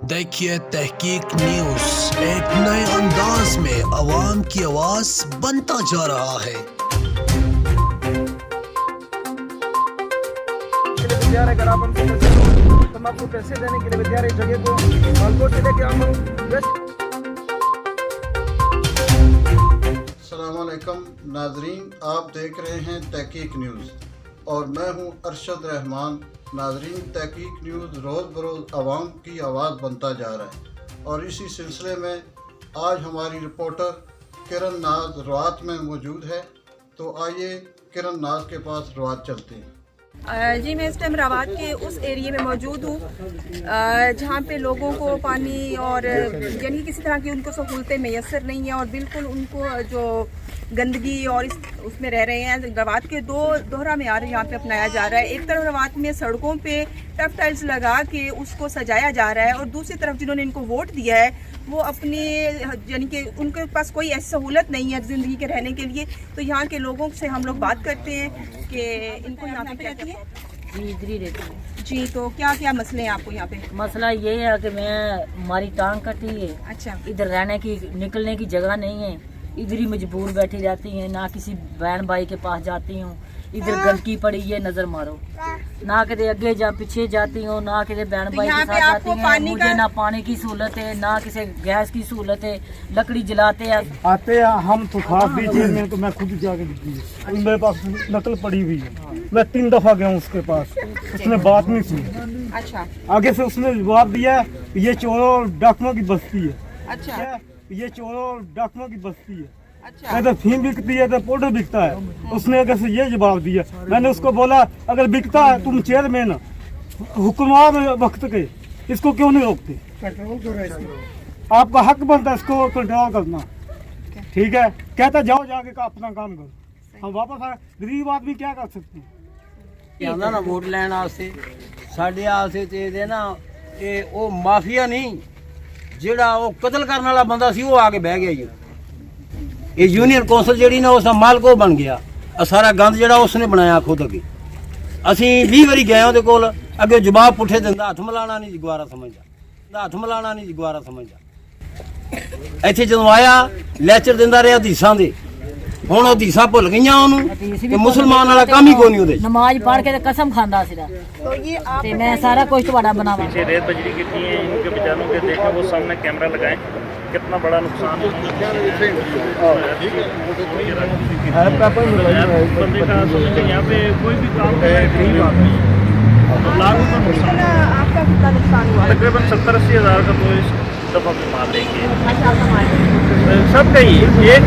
देखिए तहकीक न्यूज़ एक नए अंदाज में अवाम की आवाज बनता जा रहा है। अगर आप हमसे पैसे तो हम आपको पैसे देने के लिए तैयार है। जगह को मालकोट से लेके हम अस्सलामुअलैकुम नाजरीन, आप देख रहे हैं तहकीक न्यूज़ और मैं हूं अरशद रहमान। नाजरीन, तहकीक न्यूज़ रोज़ बरोज़ आवाम की आवाज़ बनता जा रहा है और इसी सिलसिले में आज हमारी रिपोर्टर किरण नाज रवात में मौजूद है। तो आइए किरण नाज के पास रवात चलते हैं। जी, मैं इस टाइम रवात के उस एरिया में मौजूद हूँ जहाँ पे लोगों को पानी और यानी किसी तरह की उनको सहूलतें मैसर नहीं है और बिल्कुल उनको जो गंदगी और उसमें रह रहे हैं। रवात के दो दोहरा मेयार यहाँ पे अपनाया जा रहा है। एक तरफ रवात में सड़कों पे टफ टाइल्स लगा के उसको सजाया जा रहा है और दूसरी तरफ जिन्होंने इनको वोट दिया है वो अपने यानी कि उनके पास कोई ऐसी सहूलत नहीं है ज़िंदगी के रहने के लिए। तो यहाँ के लोगों से हम लोग बात करते हैं कि इनको यहाँ पे क्या कहते हैं। जी, इधर ही रहती है जी, तो क्या क्या मसले हैं आपको यहाँ पे? मसला ये है कि हमारी टांग कटी है। अच्छा, इधर रहने की निकलने की जगह नहीं है, इधर ही मजबूर बैठी रहती हैं। ना किसी बहन भाई के पास जाती हूँ, इधर गंदगी पड़ी है, नजर मारो। ना कदे आगे जा पीछे जाती हूँ, ना किसी बहन भाई के साथ जाती हूँ। मुझे ना पानी की सहूलत है, ना किसी गैस की सहूलत है। लकड़ी जलाते हैं आते हैं हम तो खास बीच में, तो मैं खुद जाके दी। मेरे पास नकल पड़ी हुई है, मैं 3 दफा गया हूँ उसके पास, उसने बात नहीं सुनी। अच्छा, आगे से उसने जवाब दिया ये चोरों और डाकुओं की बस्ती है। अच्छा, ये चोरों और डाकुओं की बस्ती है। अच्छा, इधर फीम बिकती है, इधर पाउडर बिकता है। उसने अगर से ये जवाब दिया, मैंने उसको बोला अगर बिकता है तुम चेयरमैन हुक्मरान वक्त के, इसको क्यों नहीं रोकते? कंट्रोल कर रहे हैं। आपका हक बनता है इसको कंट्रोल करना। ठीक है, कहता जाओ जाके का अपना काम करो। हम वापस आए, गरीब आदमी क्या कर सकते हैं? आंदा ना वोट लैन वास्ते साडे आसे ते ना ये ओ माफिया नहीं, जेड़ा वो कतल करने वाला बंदा सी वो आके बह गया। ये यूनियन कौंसल जेड़ी ना उसका मालको बन गया। सारा गंद जेड़ा उसने बनाया खुद अगे। असी 20 वारी गए ਉਹਦੇ ਕੋਲ, ਅੱਗੇ ਜਵਾਬ ਪੁੱਠੇ ਦਿੰਦਾ, ਹੱਥ ਮਿਲਾਣਾ ਨਹੀਂ ਗਵਾਰਾ ਸਮਝਦਾ, ਹੱਥ ਮਿਲਾਣਾ ਨਹੀਂ ਗਵਾਰਾ ਸਮਝਦਾ। ਇੱਥੇ ਜਦੋਂ ਆਇਆ ਲੈਕਚਰ ਦਿੰਦਾ ਰਿਹਾ ਹਦੀਸਾਂ ਦੇ, ਹੁਣ ਉਹ ਹਦੀਸਾਂ ਭੁੱਲ ਗਈਆਂ ਉਹਨੂੰ ਤੇ ਮੁਸਲਮਾਨ ਵਾਲਾ ਕੰਮ ਹੀ ਕੋਈ ਨਹੀਂ ਉਹਦੇ। नमाज पढ़ के कसम खांदा सीधा तो ये आप ते मैं सारा कुछ तुम्हारा बनावा। पीछे रेत बजरी गिरती है, इनके बेचारों के देखें, वो सामने कैमरा लगाएं, कितना बड़ा नुकसान है। बंदे का सोचते यहाँ पे कोई भी काम कर रहे हैं, लाखों का नुकसान। आपका कितना नुकसान हुआ? तकरीबन 70-80 हज़ार का तो इस दफा में मार देंगे अच्छा, आपका माल सबका ही। एक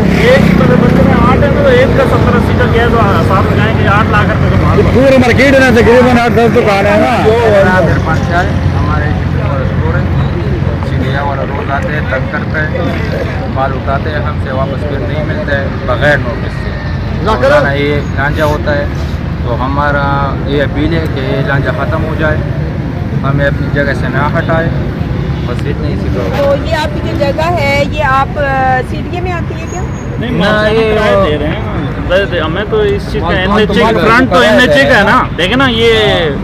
बंदे में 8 है तो एक का 70-80 का गया तो हिसाब लगाएंगे 8 लाख रुपए का माल। पूरे मार्केट में तकरीबन 8-10 दुकान है ना। मेरे पास क्या है, हमारे सीढ़िया वाला रोज आते हैं, टक्कर पे माल उठाते हैं, हमसे वापस फिर नहीं मिलते हैं बगैर नोटिस से। रोजाना ये लांझा होता है, तो हमारा ये अपील है कि ये लांझा ख़त्म हो जाए, हमें अपनी जगह से ना हटाए, बस इतनी सी। तो ये आपकी जो जगह है ये आप सीडीए में आती है क्या? नहीं ना, ये दे रहे हैं हमें तो इस चीज़ का NHA फ्रंट तो NHA का है ना। देखे ना, ये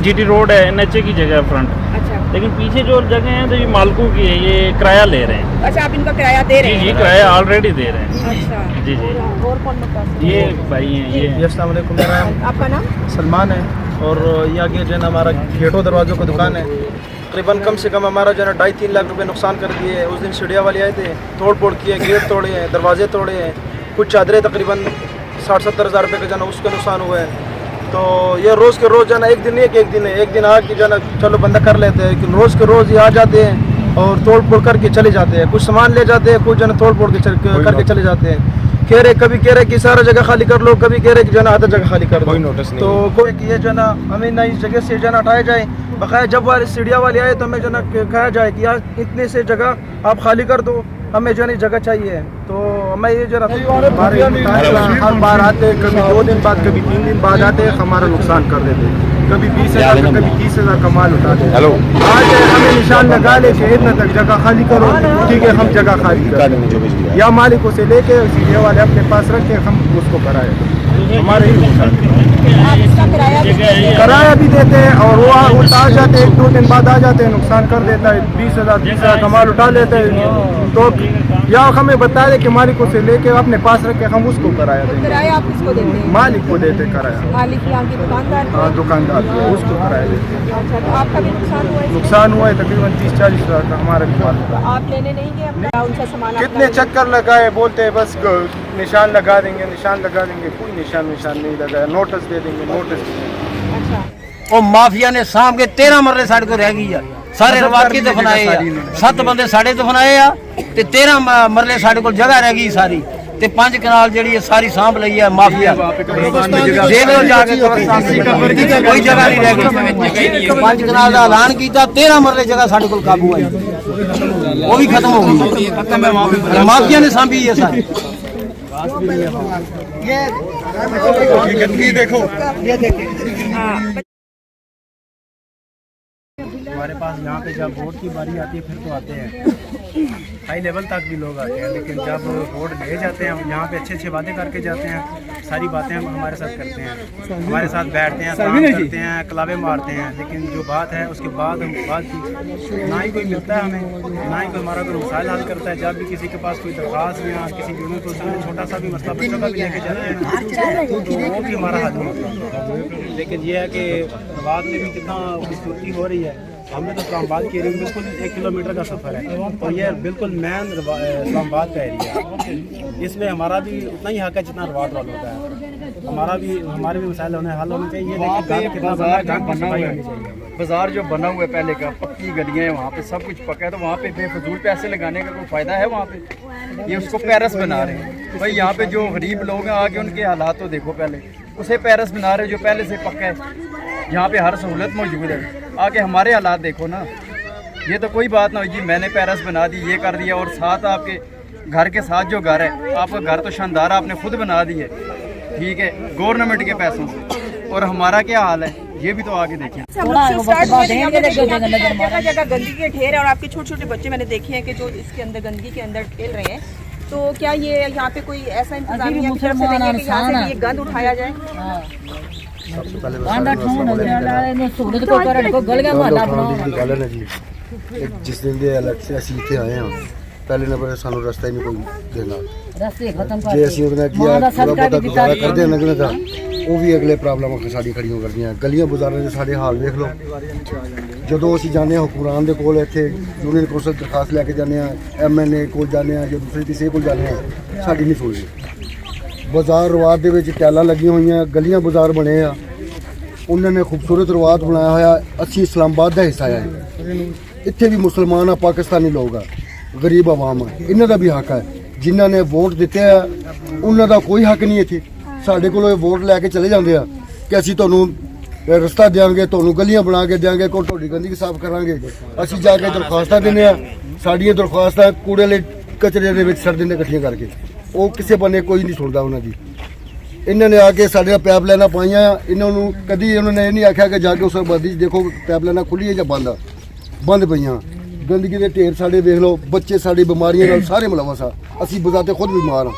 GT रोड है, NHA की जगह है फ्रंट। अच्छा, लेकिन पीछे जो जगह है तो ये मालकों की है, ये किराया ले रहे हैं। अच्छा, आप इनका किराया दे रहे जी हैं? जी, किराया ऑलरेडी दे रहे हैं। अच्छा, जी जी। और कौन बता? ये भाई हैं ये। अस्सलाम वालेकुम, मेरा नाम आपका नाम? सलमान है और ये आगे जो है ना हमारा गेटों दरवाज़ों का दुकान है। तकरीबन कम से कम हमारा जो है ना 2.5-3 लाख रुपए नुकसान कर दिए। उस दिन सीढ़िया वाले आए थे, तोड़ फोड़ किए, गेट तोड़े हैं, दरवाजे तोड़े हैं, कुछ चादरें तकरीबन 60-70 हज़ार रुपये का जो है उसके नुकसान हुए हैं। तो ये रोज़ के रोज़ जो है ना, एक दिन नहीं कि एक दिन है, एक दिन आके जो है ना चलो बंदा कर लेते हैं, लेकिन रोज़ के रोज़ ये आ जाते हैं और तोड़ फोड़ करके चले जाते हैं। कुछ सामान ले जाते हैं, कुछ जो है ना तोड़ फोड़ के करके चले जाते हैं। कभी कह रहे कि सारा जगह खाली कर लो, कभी कह रहे कि जो है ना आधा जगह खाली कर दो। कोई नोटिस नहीं। तो कोई कि ये जो है ना हमें ना इस जगह से जो है ना हटाया जाए। बकाया जब वाले सीढ़िया वाले आए तो हमें जो है ना कहा जाए कि यार इतने से जगह आप खाली कर दो, हमें जो है जगह चाहिए। तो हमें ये जो हर बार आते, कभी 2 दिन बाद, कभी 3 दिन बाद आते, हमारा नुकसान कर देते, कभी 20,000 का, कभी 30,000 का माल उठाते। आज हमें निशान लगा ले कि इतना तक जगह खाली करो, ठीक है हम जगह खाली कर दें, या मालिकों से लेके सीधे वाले अपने पास रखे, हम उसको कराए। हमारे ही नुकसान। आप इसका किराया भी देते हैं? किराया भी देते हैं और वो उठा जाते हैं, 1-2 दिन बाद आ जाते हैं, नुकसान कर देता है, 20,000 30,000 का माल उठा लेते हैं। तो या हमें बता दे कि मालिक उसे लेके अपने पास रख के हम उसको किराया देंगे। किराया आप किसको देते हैं? मालिक को देते किराया। मालिक यहाँ के दुकानदार को? हाँ, दुकानदार को, उसको किराया देते हैं। अच्छा, तो आपका भी नुकसान हुआ है? नुकसान हुआ है तकरीबन 30-40 हज़ार का हमारे पास। तो आप लेने नहीं गए अपना उनका सामान? कितने चक्कर लगाए, बोलते हैं बस निशान लगा देंगे, निशान लगा देंगे, कोई निशान नहीं लगाया, नोटिस दे देंगे, नोटिस। अच्छा, ਉਹ ਮਾਫੀਆ ਨੇ ਸਾਂਭ ਕੇ 13 ਮਰਲੇ ਸਾਡੇ ਕੋਲ ਰਹਿ ਗਈ ਆ ਸਾਰੇ ਰਵਾਕੀ ਦਫਨਾਏ ਆ 7 ਬੰਦੇ ਸਾਡੇ ਦਫਨਾਏ ਆ ਤੇ 13 ਮਰਲੇ ਸਾਡੇ ਕੋਲ ਜਗ੍ਹਾ ਰਹਿ ਗਈ ਸਾਰੀ ਤੇ 5 ਕਨਾਲ ਜਿਹੜੀ ਸਾਰੀ ਸਾਂਭ ਲਈ ਆ ਮਾਫੀਆ ਦੇਖ ਲਓ ਜਾ ਕੇ ਕੋਈ ਜਗ੍ਹਾ ਨਹੀਂ ਰਹਿ ਗਈ 5 ਕਨਾਲ ਦਾ ਐਲਾਨ ਕੀਤਾ 13 ਮਰਲੇ ਜਗ੍ਹਾ ਸਾਡੇ ਕੋਲ ਕਾਬੂ ਆਈ ਉਹ ਵੀ ਖਤਮ ਹੋ ਗਈ ਮਾਫੀਆ ਨੇ ਸਾਂਭੀ ਹੈ ਸਾਰੀ गंदगी देखो। हमारे पास यहाँ पे जब वोट की बारी आती है फिर तो आते हैं, हाई लेवल तक भी लोग आते हैं, लेकिन जब वोट ले जाते हैं यहाँ पे अच्छे वादे करके जाते हैं, सारी बातें हम हमारे साथ करते हैं, हमारे साथ बैठते हैं, काम करते हैं, कलावे मारते हैं, लेकिन जो बात है उसके बाद हम बात की ना ही कोई मिलता है हमें, ना ही कोई हमारा कोई मसाइल हल करता है। जब भी किसी के पास कोई दरख्वास्त या किसी यूनियन को छोटा सा भी मसला बच्चों का भी लेके जाते हैं तो वो भी हमारा हल नहीं होता। लेकिन ये है कि बाद में भी कितना खूबसूरती हो रही है। हमने तो इस्लामाबाद के एरिया में बिल्कुल 1 किलोमीटर का सफ़र है और ये बिल्कुल मैन इस्लामाबाद का एरिया है। इसमें हमारा भी उतना ही हक है जितना रवाट वाला होता है। हमारे भी मसाइल हल होने चाहिए, लेकिन गाँव कितना सफाई होनी चाहिए। बाजार जो बना हुआ है पहले का, पक्की गलियाँ हैं, वहाँ पे सब कुछ पक्का है, तो वहाँ पे बेफजूल पैसे लगाने का कोई फ़ायदा है? वहाँ पे ये उसको पैरस बना रहे हैं। भाई यहाँ पे जो गरीब लोग हैं आगे उनके हालात तो देखो, पहले उसे पैरस बना रहे जो पहले से पक्का है, यहाँ पे हर सहूलत मौजूद है। आगे हमारे हालात देखो ना, ये तो कोई बात ना हुई जी मैंने पैरस बना दी, ये कर दिया, और साथ आपके घर के साथ जो घर है, आपका घर तो शानदार आपने खुद बना दी है, ठीक है, गवर्नमेंट के पैसों से, और हमारा क्या हाल है ये भी तो आगे देखें। जगह जगह गंदगी के ढेर है और आपके छोटे छोटे बच्चे मैंने देखे हैं कि जो इसके अंदर गंदगी के अंदर खेल रहे हैं। तो क्या ये यहाँ पे कोई ऐसा इंतजाम की तरफ से नहीं है कि यहाँ से ये गंद उठाया जाए? जिस दिन ਦੇ ਇਲੈਕਸ਼ਨ ਅਸੀਂ ਇੱਥੇ ਆਏ ਹਾਂ ਪਹਿਲੇ ਨੰਬਰ ਸਾਨੂੰ ਰਸਤਾ ਹੀ ਨਹੀਂ ਕੋਈ ਦੇਣਾ ਰਸਤੇ ਖਤਮ ਕਰ ਜੇ ਅਸੀਂ ਉਹਦਾ ਕੀ ਪਤਾ ਗੁਜ਼ਾਰਾ ਕਰਦੇ ਨਗਰ ਦਾ ਉਹ ਵੀ ਅਗਲੇ ਪ੍ਰੋਬਲਮਾਂ ਸਾਡੀ ਖੜੀਆਂ ਕਰਦੀਆਂ ਗਲੀਆਂ ਬਾਜ਼ਾਰਾਂ ਦੇ ਸਾਡੇ ਹਾਲ ਵੇਖ ਲਓ ਜਦੋਂ ਅਸੀਂ ਜਾਂਦੇ ਹਾਂ ਹੁਕਮਰਾਨ ਦੇ ਕੋਲ ਇੱਥੇ ਯੂਨੀਅਨ ਕੌਂਸਲ ਦਰਖਾਸਤ ਲੈ ਕੇ ਜਾਂਦੇ ਹਾਂ ਐਮਐਨਏ ਕੋਲ ਜਾਂਦੇ ਹਾਂ ਜਾਂ ਦੂਸਰੇ ਕਿਸੇ ਕੋਲ ਜਾਂਦੇ ਹਾਂ ਸਾਡੀ ਨਹੀਂ ਸੁਣਦੇ ਬਾਜ਼ਾਰ ਰਵਾਤ ਦੇ ਵਿੱਚ ਟੈਲਾਂ ਲੱਗੀਆਂ ਹੋਈਆਂ ਗਲੀਆਂ ਬਾਜ਼ਾਰ ਬਣੇ ਆ ਉਹਨਾਂ ਨੇ ਖੂਬਸੂਰਤ ਰਵਾਤ ਬਣਾਇਆ ਹੋਇਆ ਅਸੀਂ ਇਸਲਾਮਾਬਾਦ ਦਾ ਹਿੱਸਾ ਆ ਇੱਥੇ ਵੀ ਮੁਸਲਮਾਨ ਆ ਪਾਕਿਸਤਾਨੀ ਲੋਕ ਆ ਗਰੀਬ ਆਵਾਮ ਆ ਇਹਨਾਂ ਦਾ ਵੀ ਹੱਕ ਹੈ ਜਿਨ੍ਹਾਂ ਨੇ ਵੋਟ ਦਿੱਤੇ ਆ ਉਹਨਾਂ ਦਾ ਕੋਈ ਹੱਕ ਨਹੀਂ ਇੱਥੇ ਸਾਡੇ ਕੋਲੋਂ ਇਹ ਵੋਟ ਲੈ ਕੇ ਚਲੇ ਜਾਂਦੇ ਆ ਕਿ ਅਸੀਂ ਤੁਹਾਨੂੰ ਰਸਤਾ ਦੇਵਾਂਗੇ ਤੁਹਾਨੂੰ ਗਲੀਆਂ ਬਣਾ ਕੇ ਦੇਵਾਂਗੇ ਕੋਈ ਤੁਹਾਡੀ ਗੰਦਗੀ ਸਾਫ਼ ਕਰਾਂਗੇ ਅਸੀਂ ਜਾ ਕੇ ਦਰਖਾਸਤਾਂ ਦਿੰਦੇ ਆ ਸਾਡੀਆਂ ਦਰਖਾਸਤਾਂ ਕੂੜੇ ਵਾਲੇ ਕਚਰੇ ਦੇ ਵਿੱਚ ਛੱਡ ਦਿੰਦੇ ਇਕੱਠੀਆਂ ਕਰਕੇ ਉਹ ਕਿਸੇ ਬੰਨੇ ਕੋਈ ਨਹੀਂ ਸੁਣਦਾ ਉਹਨਾਂ ਦੀ ਇਹਨਾਂ ਨੇ ਆ ਕੇ ਸਾਡੇ ਪੈਪ ਲਾਈਨਾਂ ਪਾਈਆਂ ਇਹਨਾਂ ਨੂੰ ਕਦੀ ਉਹਨਾਂ ਨੇ ਇਹ ਨਹੀਂ ਆਖਿਆ ਕਿ ਜਾ ਕੇ ਉਸ ਆਬਾਦੀ 'ਚ ਦੇਖੋ ਪੈਪ ਲਾਈਨਾਂ ਖੁੱਲ੍ਹੀ ਹੈ ਜਾਂ ਬੰਦ ਪਈਆਂ ਗੰਦਗੀ ਦੇ ਢੇਰ ਸਾਡੇ ਵੇਖ ਲਓ ਬੱਚੇ ਸਾਡੀ ਬਿਮਾਰੀਆਂ ਨਾਲ ਸਾਰੇ ਮੁਲਵਸ ਆ ਅਸੀਂ ਬਜ਼ਾਤੇ ਖੁਦ ਬਿਮਾਰ ਹਾਂ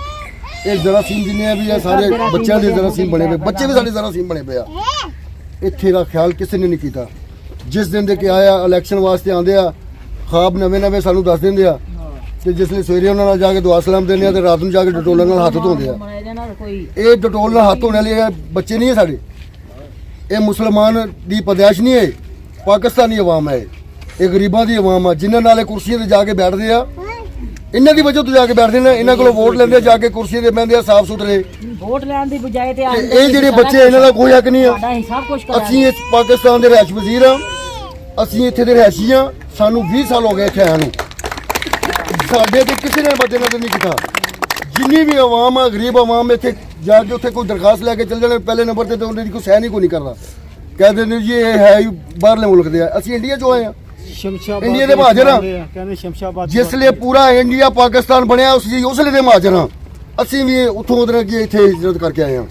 ਇਹ ਜਰਾਸੀਮ ਜਿੰਨੇ ਵੀ ਆ ਸਾਰੇ ਬੱਚਿਆਂ ਦੇ ਜਰਾਸੀਮ ਬਣੇ ਪਏ ਬੱਚੇ ਵੀ ਸਾਡੇ ਜਰਾਸੀਮ ਬਣੇ ਪਏ ਆ ਇੱਥੇ ਦਾ ਖਿਆਲ ਕਿਸੇ ਨੇ ਨਹੀਂ ਕੀਤਾ ਜਿਸ ਦਿਨ ਦੇ ਕਿ ਆਇਆ ਇਲੈਕਸ਼ਨ ਵਾਸਤੇ ਆਉਂਦੇ ਆ ਖਾਬ ਨਵੇਂ ਸਾਨੂੰ ਦੱਸ ਦਿੰਦੇ ਆ ਤੇ ਜਿਸ ਲਈ ਸਵੇਰੇ ਉਹਨਾਂ ਨਾਲ ਜਾ ਕੇ ਦੁਆ ਸਲਾਮ ਦਿੰਦੇ ਆ ਤੇ ਰਾਤ ਨੂੰ ਜਾ ਕੇ ਡਟੋਲਾਂ ਨਾਲ ਹੱਥ ਧੋਂਦੇ ਆ ਇਹ ਡਟੋਲ ਨਾਲ ਹੱਥ ਧੋਣੇ ਵਾਲੇ ਬੱਚੇ ਨਹੀਂ ਹੈ ਸਾਡੇ ਇਹ ਮੁਸਲਮਾਨ ਦੀ ਪੈਦਾਇਸ਼ ਨਹੀਂ ਹੈ ਪਾਕਿਸਤਾਨੀ ਆਵਾਮ ਹੈ ਇਹ ਗਰੀਬਾਂ ਦੀ ਆਵਾਮ ਆ ਜਿਨ੍ਹਾਂ ਨਾਲੇ ਕੁਰਸੀਆਂ ਤੇ ਜਾ ਕੇ ਬੈਠਦੇ ਆ ਇਹਨਾਂ ਦੀ ਵਜ੍ਹਾ ਤੋਂ ਜਾ ਕੇ ਬੈਠਦੇ ਨੇ ਇਹਨਾਂ ਕੋਲੋਂ ਵੋਟ ਲੈਂਦੇ ਜਾ ਕੇ ਕੁਰਸੀਆਂ ਤੇ ਬਹਿੰਦੇ ਆ ਸਾਫ਼ ਸੁਥਰੇ ਵੋਟ ਲੈਣ ਦੀ ਬਜਾਏ ਤੇ ਇਹ ਜਿਹੜੇ ਬੱਚੇ ਇਹਨਾਂ ਦਾ ਕੋਈ ਹੱਕ ਨਹੀਂ ਆ ਅਸੀਂ ਇਸ ਪਾਕਿਸਤਾਨ ਦੇ ਰਿਹਾਇਸ਼ ਵਜ਼ੀਰ ਆ ਅਸੀਂ ਇੱਥੇ ਦੇ ਰਿਹਾਇਸ਼ੀ ਆ ਸਾਨੂੰ 20 ਸਾਲ ਹੋ ਗਏ ਇੱਥੇ ਆਇਆ ਨੂੰ ਸਾਡੇ ਤੇ ਕਿਸੇ ਨੇ ਮੱਦੇ ਨਜ਼ਰ ਨਹੀਂ ਕੀਤਾ ਜਿੰਨੀ ਵੀ ਆਵਾਮ ਆ ਗਰੀਬ ਆਵਾਮ ਇੱਥੇ ਜਾ ਕੇ ਉੱਥੇ ਕੋਈ ਦਰਖਾਸਤ ਲੈ ਕੇ ਚੱਲ ਜਾਣੇ ਪਹਿਲੇ ਨੰਬਰ ਤੇ ਉਹਨਾਂ ਦੀ ਕੋਈ ਸਹਿ ਨਹੀਂ ਕੋਈ ਨਹੀਂ ਕਰਦਾ ਕਹਿੰਦੇ ਨੇ ਜੀ ਇਹ ਹੈ ਬਾਹਰਲੇ ਮੁਲਕ ਦੇ ਆ ਅਸੀਂ ਇੰਡੀਆ 'ਚੋਂ ਆਏ ਆ ਇੰਡੀਆ ਦੇ ਮਹਾਜਰ ਆ ਜਿਸ ਲਈ ਪੂਰਾ ਇੰਡੀਆ ਪਾਕਿਸਤਾਨ ਬਣਿਆ ਉਸ ਲਈ ਦੇ ਮਹਾਜਰ ਆ ਅਸੀਂ ਵੀ ਉੱਥੋਂ ਉਧਰ ਅੱਗੇ ਇੱਥੇ ਹਿਜਰਤ ਕਰਕੇ ਆਏ ਆ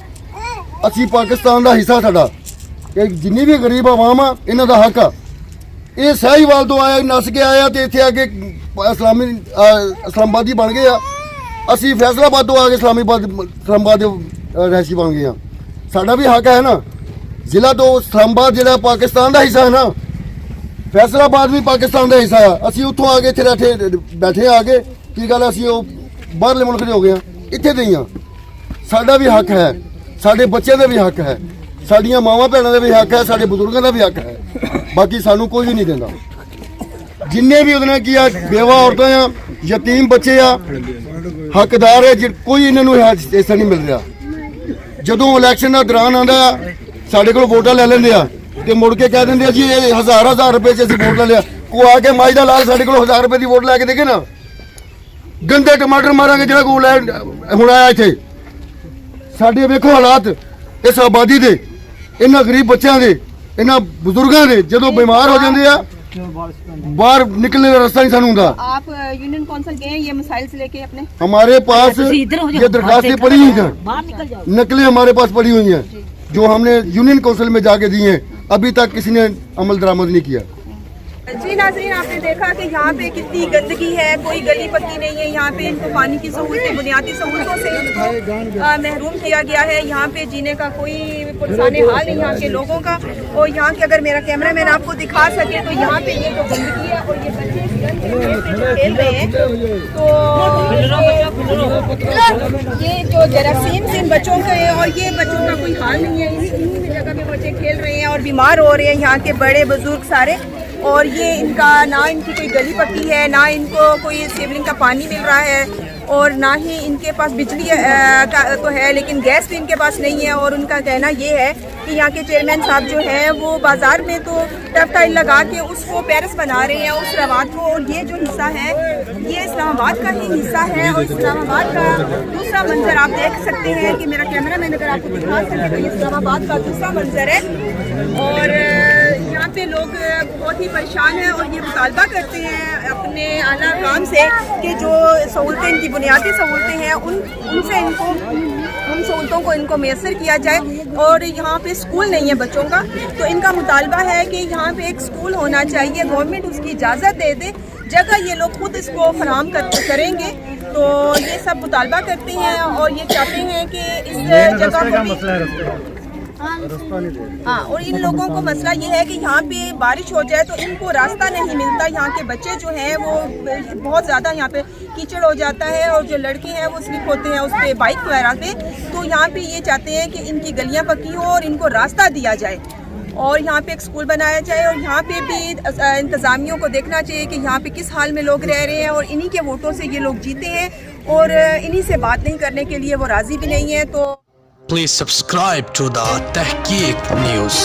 ਅਸੀਂ ਪਾਕਿਸਤਾਨ ਦਾ ਹਿੱਸਾ ਸਾਡਾ ਇਹ ਜਿੰਨੀ ਵੀ ਗਰੀਬ ਆਵਾਮ ਆ ਇਹਨਾਂ ਦਾ ਹੱਕ ਆ ਇਹ ਸਾਹੀਵਾਲ ਤੋਂ ਆਇਆ ਨਸ ਕੇ ਆਇਆ ਤੇ ਇੱਥੇ ਆ ਕੇ ਇਸਲਾਮਾਬਾਦੀ ਬਣ ਗਏ ਆ ਅਸੀਂ ਫੈਸਲਾਬਾਦ ਤੋਂ ਆ ਕੇ ਇਸਲਾਮਾਬਾਦ ਦੇ ਰਹਿਸ਼ੀ ਬਣ ਗਏ ਆ ਸਾਡਾ ਵੀ ਹੱਕ ਹੈ ਨਾ ਜ਼ਿਲ੍ਹਾ ਤੋਂ ਇਸਲਾਮਾਬਾਦ ਜਿਹੜਾ ਪਾਕਿਸਤਾਨ ਦਾ ਹਿੱਸਾ ਹੈ ਨਾ, ਫੈਸਲਾਬਾਦ ਵੀ ਪਾਕਿਸਤਾਨ ਦਾ ਹਿੱਸਾ ਆ। ਅਸੀਂ ਉੱਥੋਂ ਆ ਕੇ ਇੱਥੇ ਬੈਠੇ ਆ ਕੇ ਕੀ ਗੱਲ ਅਸੀਂ ਉਹ ਬਾਹਰਲੇ ਮੁਲਕ ਦੇ ਹੋ ਗਏ ਆ, ਇੱਥੇ ਦੇ ਹੀ ਆ। ਸਾਡਾ ਵੀ ਹੱਕ ਹੈ, ਸਾਡੇ ਬੱਚਿਆਂ ਦਾ ਵੀ ਹੱਕ ਹੈ, ਸਾਡੀਆਂ ਮਾਵਾਂ ਭੈਣਾਂ ਦਾ ਵੀ ਹੱਕ ਹੈ, ਸਾਡੇ ਬਜ਼ੁਰਗਾਂ ਦਾ ਵੀ ਹੱਕ ਹੈ। ਬਾਕੀ ਸਾਨੂੰ ਕੋਈ ਵੀ ਨਹੀਂ ਦਿੰਦਾ। ਜਿੰਨੇ ਵੀ ਉਹਦੇ ਨਾਲ ਕੀ ਆ, ਬੇਵਾ ਔਰਤਾਂ ਆ, ਯਤੀਮ ਬੱਚੇ ਆ, ਹੱਕਦਾਰ ਹੈ, ਕੋਈ ਇਹਨਾਂ ਨੂੰ ਹਿੱਸਾ ਨਹੀਂ ਮਿਲ ਰਿਹਾ। ਜਦੋਂ ਇਲੈਕਸ਼ਨ ਦਾ ਦੌਰਾਨ ਆਉਂਦਾ ਸਾਡੇ ਕੋਲ ਵੋਟਾਂ ਲੈ ਲੈਂਦੇ ਆ ਤੇ ਮੁੜ ਕੇ ਕਹਿ ਦਿੰਦੇ ਆ ਜੀ ਇਹ ਹਜ਼ਾਰ ਰੁਪਏ 'ਚ ਅਸੀਂ ਵੋਟ ਲੈ ਲਿਆ। ਕੋ ਆ ਕੇ ਮਾਈ ਦਾ ਲਾਲ ਸਾਡੇ ਕੋਲ 1000 ਰੁਪਏ ਦੀ ਵੋਟ ਲੈ ਕੇ ਦੇਗੇ ਨਾ, ਗੰਦੇ ਟਮਾਟਰ ਮਾਰਾਂਗੇ ਜਿਹੜਾ ਕੋਲ ਹੁਣ ਆਇਆ ਇੱਥੇ। ਸਾਡੇ ਵੇਖੋ ਹਾਲਾਤ ਇਸ ਆਬਾਦੀ ਦੇ, ਇਹਨਾਂ ਗਰੀਬ ਬੱਚਿਆਂ ਦੇ, ਇਹਨਾਂ ਬਜ਼ੁਰਗਾਂ ਦੇ, ਜਦੋਂ ਬਿਮਾਰ ਹੋ ਜਾਂਦੇ ਆ बाहर निकलने का रास्ता नहीं सानू होता। आप यूनियन काउंसिल गए हैं ये मसाइल से लेके अपने? हमारे पास ये दरखास्तें पड़ी हुई हैं, नकलें हमारे पास पड़ी हुई हैं जो हमने यूनियन काउंसिल में जाके दी हैं, अभी तक किसी ने अमल दरामद नहीं किया। जी नाज़रीन, आपने देखा कि यहाँ पे कितनी गंदगी है, कोई गली पक्की नहीं है। यहाँ पे इनको पानी की सहूलतें, बुनियादी सहूलतों से इनको महरूम किया गया है। यहाँ पे जीने का कोई पुरसाने हाल नहीं यहाँ के लोगों का। और यहाँ के अगर मेरा कैमरा मैन आपको दिखा सके तो यहाँ पे ये जो गंदगी है और ये बच्चे खेल रहे हैं, तो ये जो जरासीम से इन बच्चों के हैं और ये बच्चों का कोई हाल नहीं है। इन्हीं जगह पे बच्चे खेल रहे हैं और बीमार हो रहे हैं, यहाँ के बड़े बुजुर्ग सारे। और ये इनका ना इनकी कोई गली पट्टी है, ना इनको कोई सीवरिंग का पानी मिल रहा है और ना ही इनके पास बिजली का तो है, लेकिन गैस भी इनके पास नहीं है। और उनका कहना ये है कि यहाँ के चेयरमैन साहब जो हैं वो बाज़ार में तो टफ टाइल लगा के उसको पेरिस बना रहे हैं उस रवात को। और ये जो हिस्सा है ये इस्लामाबाद का ही हिस्सा है और इस्लामाबाद का दूसरा मंजर आप देख सकते हैं कि मेरा कैमरा मैन अगर आपको दिखा सके तो ये इस्लामाबाद का दूसरा मंजर है। और यहाँ पे लोग बहुत ही परेशान हैं और ये मुतालबा करते हैं अपने आला काम से कि जो सहूलतें, इनकी बुनियादी सहूलतें हैं उनसे इनको, उन सहूलतों को इनको मैसर किया जाए। और यहाँ पे स्कूल नहीं है बच्चों का, तो इनका मुतालबा है कि यहाँ पे एक स्कूल होना चाहिए, गवर्नमेंट उसकी इजाज़त दे दे, जगह ये लोग खुद इसको फराहम करेंगे। तो ये सब मुतालबा करते हैं और ये चाहते हैं कि इस जगह को हाँ, और इन लोगों को मसला ये है कि यहाँ पे बारिश हो जाए तो इनको रास्ता नहीं मिलता। यहाँ के बच्चे जो हैं वो बहुत ज़्यादा यहाँ पे कीचड़ हो जाता है और जो लड़के हैं वो स्लिप होते हैं उस पर बाइक वगैरह पे। तो यहाँ पे ये चाहते हैं कि इनकी गलियाँ पक्की हो और इनको रास्ता दिया जाए और यहाँ पे एक स्कूल बनाया जाए। और यहाँ पे भी इंतज़ामियों को देखना चाहिए कि यहाँ पे किस हाल में लोग रह रहे हैं और इन्हीं के वोटों से ये लोग जीते हैं और इन्हीं से बात नहीं करने के लिए वो राज़ी भी नहीं है। तो Please subscribe to the Tehqiq News.